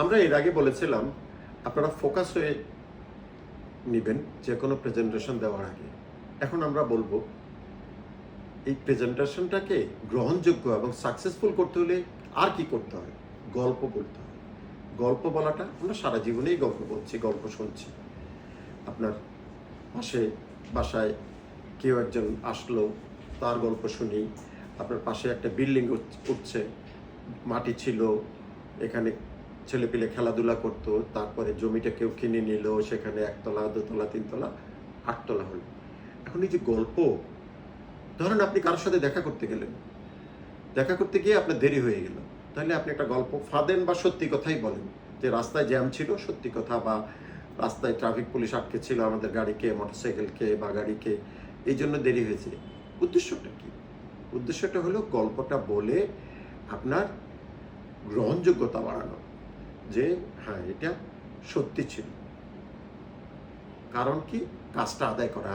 আমরা এর আগে বলেছিলাম আপনারা ফোকাস হয়ে নেবেন যে কোনো প্রেজেন্টেশন দেওয়ার আগে। এখন আমরা বলবো এই প্রেজেন্টেশনটাকে গ্রহণযোগ্য এবং সাকসেসফুল করতে হলে আর কি করতে হয়? গল্প বলতে হয়। গল্প বলাটা আমরা সারা জীবনেই গল্প বলছি, গল্প শুনছি। আপনার বাসায় কেউ একজন আসলো, তার গল্প শুনি। আপনার পাশে একটা বিল্ডিং উঠছে, মাটি ছিল, এখানে ছেলেপিলে খেলাধুলা করতো, তারপরে জমিটা কেউ কিনে নিল, সেখানে 1 তলা 2 তলা 3 তলা 8 তলা হলো। এখন এই যে গল্প, ধরেন আপনি কারোর সাথে দেখা করতে গেলেন, দেখা করতে গিয়ে আপনার দেরি হয়ে গেল, তাহলে আপনি একটা গল্প ফাঁদেন বা সত্যি কথাই বলেন যে রাস্তায় জ্যাম ছিল, সত্যি কথা, বা রাস্তায় ট্রাফিক পুলিশ আটকে ছিল আমাদের গাড়িকে, মোটরসাইকেলকে বা গাড়িকে, এই জন্য দেরি হয়েছে। উদ্দেশ্যটা কি? উদ্দেশ্যটা হলো গল্পটা বলে আপনার গ্রহণযোগ্যতা বাড়ানো, যে হ্যাঁ এটা সত্যি ছিল। কারণ কি? কাজটা আদায় করা।